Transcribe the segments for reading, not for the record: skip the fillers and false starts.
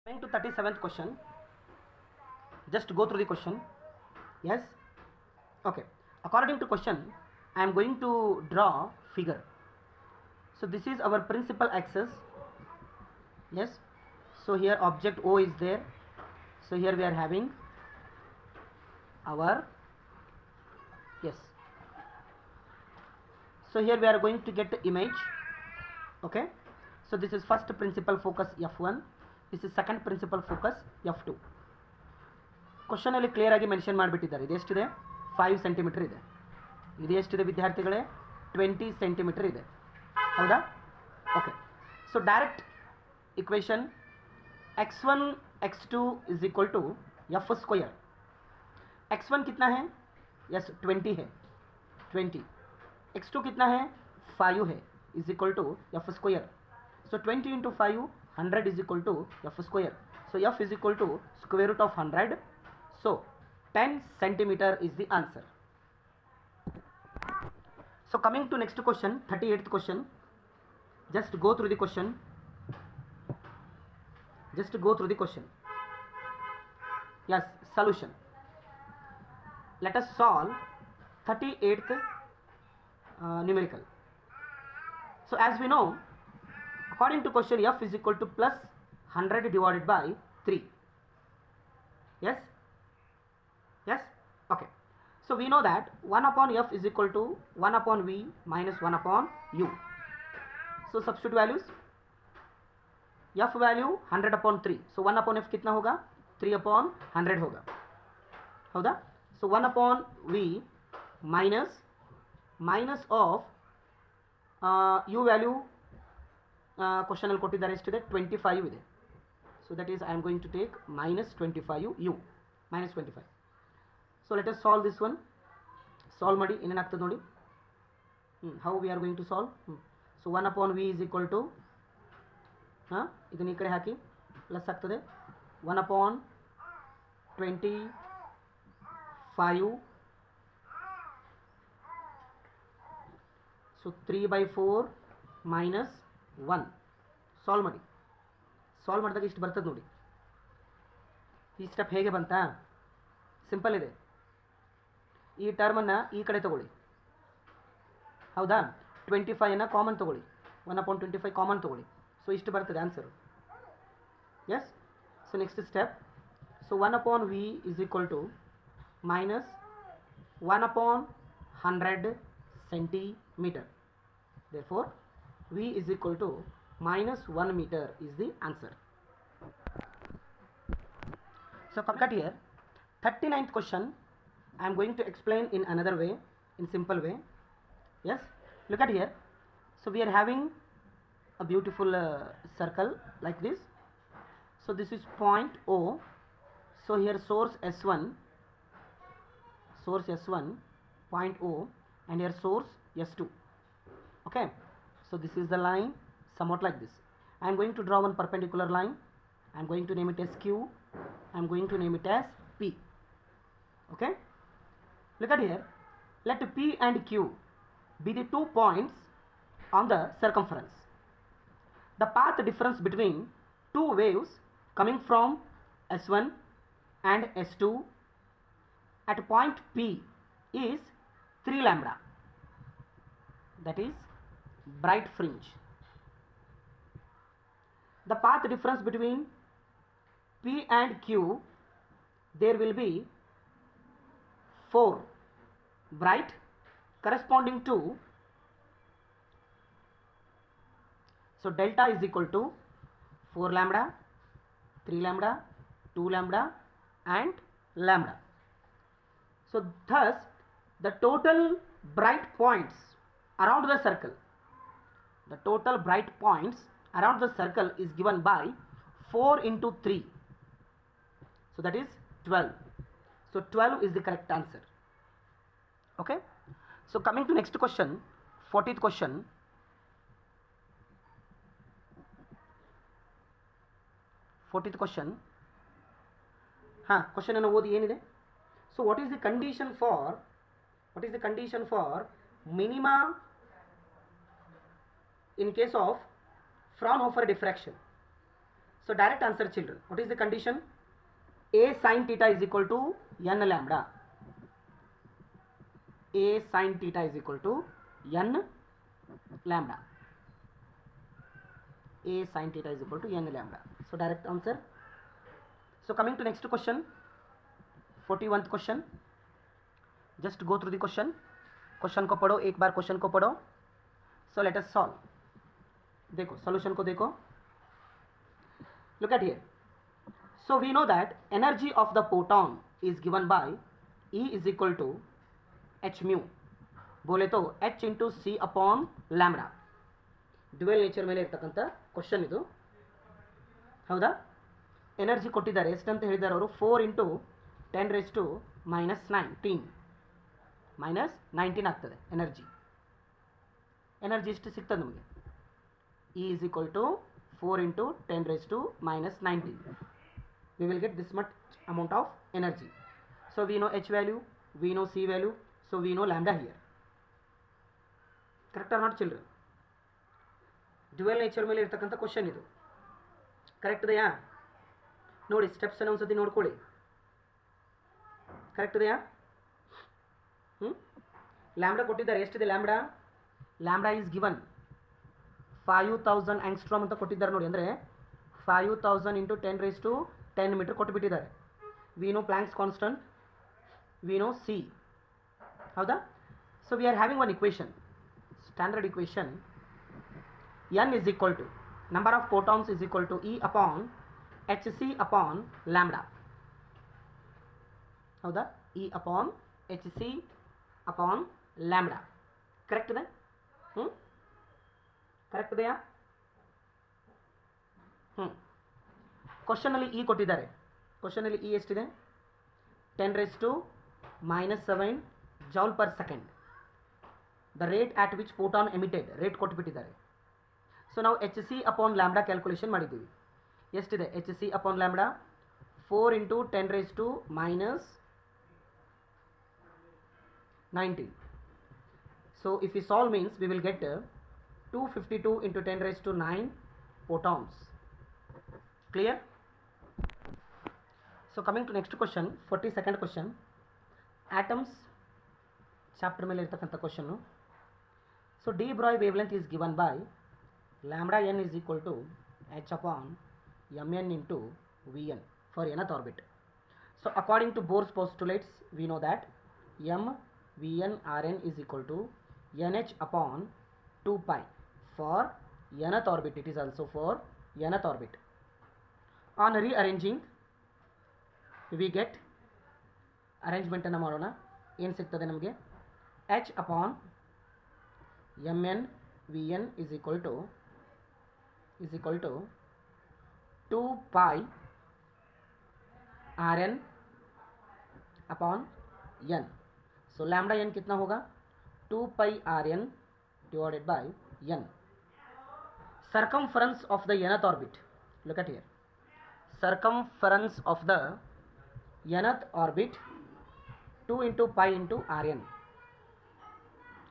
Coming to 37th question, just go through the question. Yes, okay. According to question, I am going to draw figure. So this is our principal axis. Yes, so here object O is there. So here we are having our, yes, so here we are going to get the image. Okay, so this is first principal focus F1, this is second principal focus F2. Question ಅಲ್ಲಿ clear ಆಗಿ mention ಮಾಡಿಬಿಟ್ಟಿದ್ದಾರೆ. ಇದೆಷ್ಟಿದೆ? 5 centimetre ಇದೆ. ಇದು ಎಷ್ಟಿದೆ ವಿದ್ಯಾರ್ಥಿಗಳೇ? 20 centimetre ಇದೆ. ಹೌದಾ? Okay, so direct equation x1 x2 is equal to F square. x1 कितना है? यस 20 है, 20. x2 कितना है? 5 है, is equal to F square. So 20 into 5 100 is equal to F square. So F is equal to square root of 100. So 10 centimeter is the answer. So coming to next question, 38th question. Just go through the question. Just go through the question. Yes, solution. Let us solve 38th numerical. So as we know, according to question, f is equal to plus 100 divided by 3. Yes. Yes, okay. So we know that 1 upon f is equal to 1 upon v minus 1 upon u. So substitute values, f value 100 upon 3. So 1 upon f कितना होगा? 3 upon 100 होगा. हौदा? So 1 upon v minus of u value question ಅಲ್ಲಿ ಕೊಟ್ಟಿದ್ದಾರೆ ಎಷ್ಟಿದೆ? 25 ಇದೆ. So that is I am going to take minus 25 u minus 25. So let us solve this one. Solve ಮಾಡಿ ಏನೇನಾಗ್ತದೆ ನೋಡಿ. How we are going to solve? So 1 upon v is equal to ಇದನ್ನ ಈ ಕಡೆ ಹಾಕಿ plus ಆಗ್ತದೆ 1 upon 25. So 3/4 minus 1. Solve ಮಾಡಿ. Solve ಮಾಡಿದಾಗ ಇಷ್ಟು ಬರ್ತದೆ ನೋಡಿ. ಈ ಸ್ಟೆಪ್ ಹೇಗೆ ಬಂತಾ? ಸಿಂಪಲ್ ಇದೆ. ಈ ಟರ್ಮನ್ನು ಈ ಕಡೆ ತಗೊಳ್ಳಿ. ಹೌದಾ? 25 ಕಾಮನ್ ತಗೊಳ್ಳಿ. 1 upon 25 ಕಾಮನ್ ತಗೊಳ್ಳಿ. ಸೊ ಇಷ್ಟು ಬರ್ತದೆ answer. Yes. So next step. So 1 upon v is equal to minus 1 upon 100 centimeter. Therefore v is equal to minus 1 meter is the answer. So come cut here. 39th question I am going to explain in another way, in simple way. Yes, look at here. So we are having a beautiful circle like this. So this is point O. So here source S1, point O, and here source S2. Okay, so this is the line somewhat like this. I am going to draw one perpendicular line. I am going to name it as Q. I am going to name it as P. Okay, look at here. Let P and Q be the 2 points on the circumference. The path difference between two waves coming from S1 and S2 at point P is 3 lambda. That is bright fringe. The path difference between P and Q, there will be 4 bright corresponding to, so delta is equal to 4 lambda, 3 lambda, 2 lambda and lambda. So thus the total bright points around the circle, the total bright points around the circle is given by 4 into 3. So that is 12. So 12 is the correct answer. Okay. So coming to next question, 40th question. 40th question. Question ಅನ್ನು ಓದಿ ಏನಿದೆ? So what is the condition for minima in case of Fraunhofer diffraction? So direct answer, children. What is the condition? A sin theta is equal to n lambda. A sin theta is equal to n lambda. A sin theta is equal to n lambda. So direct answer. So coming to next question, 41th question. Just go through the question. Question को पढ़ो, एक बार question को पढ़ो. So let us solve. देखो solution को देखो. Look at here. So we know that energy of the photon is given by E is equal to H mu. बोले तो h into C upon lambda. Dual nature ಮೇಲೆ ಇರ್ತಕ್ಕಂಥ question ಇದು. ಹೌದಾ? Energy ಕೊಟ್ಟಿದ್ದಾರೆ. ಎಷ್ಟಂತ ಹೇಳಿದ್ದಾರೆ ಅವರು? 4 ಇಂಟು 10⁻⁻19 -19 ಆಗ್ತದೆ ಎನರ್ಜಿ. ಎನರ್ಜಿ ಎಷ್ಟು ಸಿಗ್ತದೆ ನಮಗೆ? E is equal to 4 into 10⁻⁻19. We will get this much amount of energy. So we know H value, we know C value, so we know lambda here. Correct or not, children? Dual nature ಮೇಲೆ ಇರ್ತಕ್ಕಂಥ question ಇದು. Correct ಇದೆಯಾ? ನೋಡಿ steps ಅನ್ನು ಒಂದ್ಸತಿ ನೋಡ್ಕೊಳ್ಳಿ. Correct ಇದೆಯಾ? Lambda ಕೊಟ್ಟಿದ್ದಾರೆ. ಎಷ್ಟಿದೆ lambda? Lambda is given 5000 angstrom ಅಂತ ಕೊಟ್ಟಿದ್ದಾರೆ ನೋಡಿ. ಅಂದರೆ 5000 ಇಂಟು 10⁻10 ಮೀಟರ್ ಕೊಟ್ಟುಬಿಟ್ಟಿದ್ದಾರೆ. We know Planck's constant, we know C. ಹೌದಾ? So we are having one equation, standard equation. n is equal to number of photons is equal to E upon hc upon lambda. ಹೌದಾ? E upon hc upon lambda. Correct ಇದೆ? Correct ಇದೆಯಾ? ಕ್ವಶನಲ್ಲಿ E ಕೊಟ್ಟಿದ್ದಾರೆ. ಕ್ವಶನಲ್ಲಿ E ಎಷ್ಟಿದೆ? 10⁻⁻7 joule per second. The rate at which photon emitted rate ಕೊಟ್ಟುಬಿಟ್ಟಿದ್ದಾರೆ. So ನಾವು H C upon lambda calculation ಮಾಡಿದ್ದೀವಿ. ಎಷ್ಟಿದೆ ಎಚ್ ಸಿ ಅಪಾನ್ ಲ್ಯಾಂಬ್ಡಾ? 4 ಇಂಟು 10⁻⁹19. So if we solve means we will get 252 into 10⁹9 photons. Clear? So coming to next question, 42nd question. Atoms chapter ಮೇಲೆ ಇರತಕ್ಕಂಥ question. So de Broglie wavelength is given by lambda n is equal to h upon mn into vn for nth orbit. So according to Bohr's postulates, we know that m vn rn is equal to nh upon 2 pi for nth orbit. It is also for nth orbit. On rearranging we get arrangement ಅನ್ನು ಮಾಡೋಣ. ಏನು ಸಿಗ್ತದೆ ನಮಗೆ? h upon mn vn is equal to 2 pi rn upon n. So lambda n कितना होगा? 2 pi rn divided by n. Circumference of the nth orbit. Look at here. Circumference of the nth orbit 2 into pi into rn.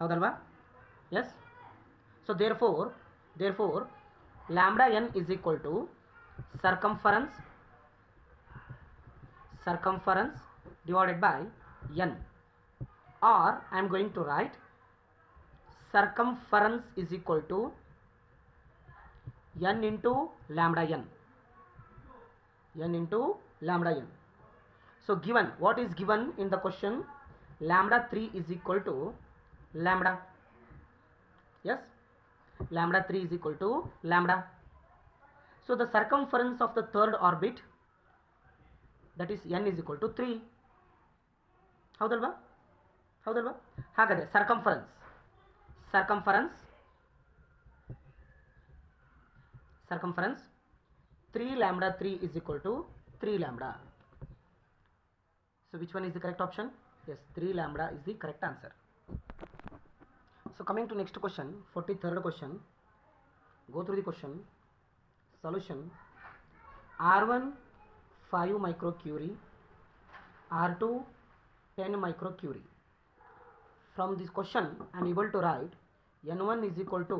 ಹೌದಲ್ವಾ? Yes. So therefore lambda n is equal to circumference divided by n. Or I am going to write circumference is equal to n into lambda n. n into lambda n. So given, what is given in the question? Lambda 3 is equal to lambda. Yes, lambda 3 is equal to lambda. So the circumference of the third orbit, that is n is equal to 3. ಹೌದಲ್ವಾ? ಹಾಗಾದರೆ circumference 3 lambda 3 is equal to 3 lambda. So which one is the correct option? Yes, 3 lambda is the correct answer. So coming to next question, 43rd question. Go through the question. Solution. R1 5 microcurie, R2 10 microcurie. From this question I am able to write N1 is equal to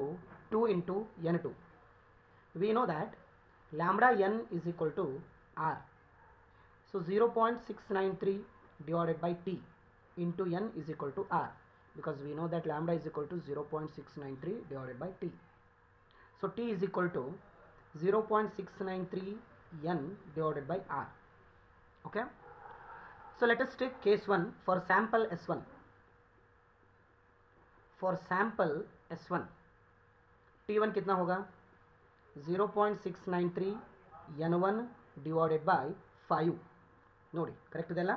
2 into N2. We know that lambda n is equal to r. So 0.693 divided by t into n is equal to r, because we know that lambda is equal to 0.693 divided by t. So t is equal to 0.693 n divided by r. Okay. So let us take case 1 for sample S1. For sample S1 T1 कितना होगा 0.693 n1 divided by 5 ನೋಡಿ correct ಇದೆಲ್ಲ.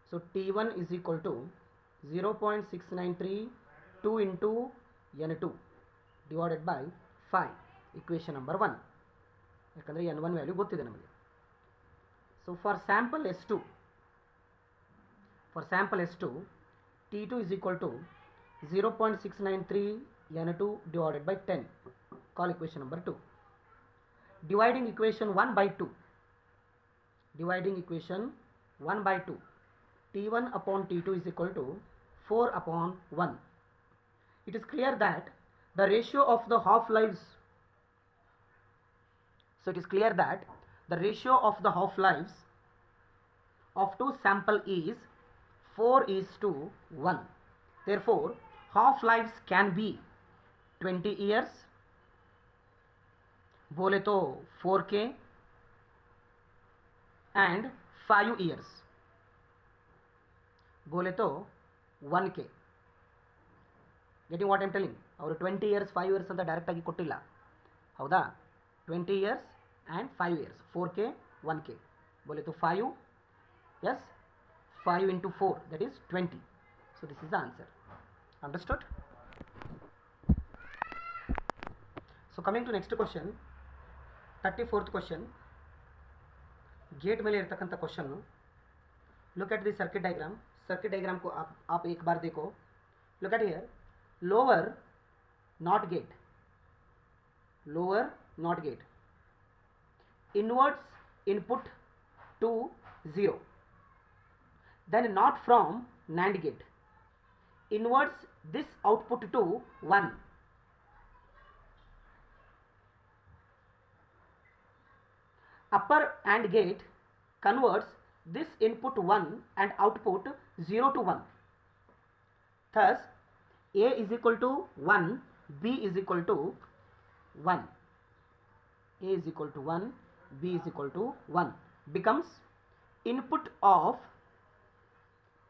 So T1 is equal to 0.693 2 into n2 divided by 5, equation number 1. ಯಾಕಂದರೆ n1 value ಗೊತ್ತಿದೆ ನಮಗೆ. So for sample S2 T2 is equal to 0.693 n2 divided by 10. Call equation number 2. Dividing equation 1 by 2. T1 upon T2 is equal to 4 upon 1. It is clear that the ratio of the half-lives of two sample is 4:1. Therefore, half-lives can be 20 years, बोले तो 4K, and 5 years, बोले तो 1K. Getting what I am telling? ಅವರು 20 years 5 years ಅಂತ direct ಆಗಿ ಕೊಟ್ಟಿಲ್ಲ, ಹೌದಾ? 20 years and 5 years, 4K 1K, बोले तो 5, yes, 5 into 4, that is 20. So this is the answer. Understood? So coming to next question, 34th question, gate ಮೇಲೆ ಇರತಕ್ಕಂಥ question. Look at the circuit diagram को आप एक बार देखो. Look at here, lower not gate inverts input to 0, then not from NAND gate inverts this output to 1. Upper AND gate converts this input 1 and output 0 to 1. Thus A is equal to 1, B is equal to 1. A is equal to 1, B is equal to 1 becomes input of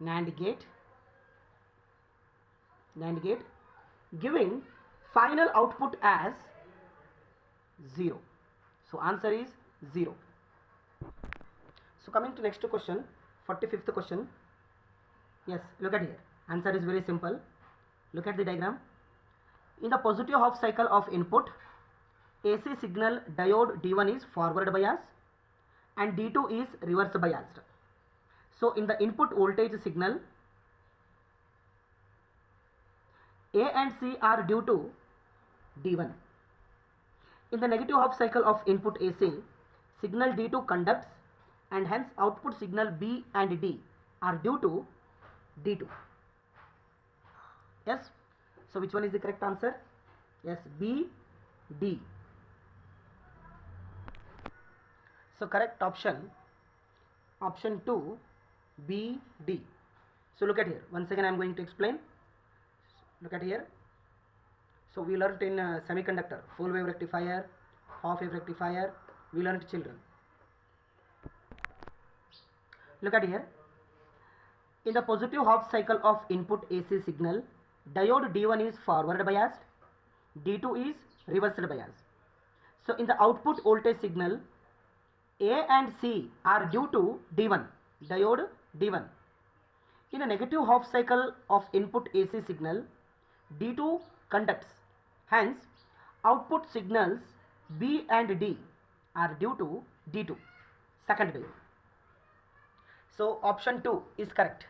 NAND gate giving final output as 0. So answer is 0. So coming to next question, 45th question. Yes, look at here. Answer is very simple. Look at the diagram. In the positive half cycle of input, AC signal diode D1 is forward biased and D2 is reverse biased. So in the input voltage signal, A and C are due to D1. In the negative half cycle of input AC, signal D2 conducts and hence output signal B and D are due to D2. Yes, so which one is the correct answer? Yes, B, D. So correct option 2, B, D. So look at here, once again I am going to explain. Look at here. So we learnt in semiconductor, full wave rectifier, half wave rectifier, we learnt, children. Look at here. In the positive half cycle of input AC signal, diode D1 is forward biased, D2 is reversed biased. So in the output voltage signal, A and C are due to D1, diode D1. In a negative half cycle of input AC signal, D2 conducts, hence output signals B and D are due to D2, second wave. So option 2 is correct.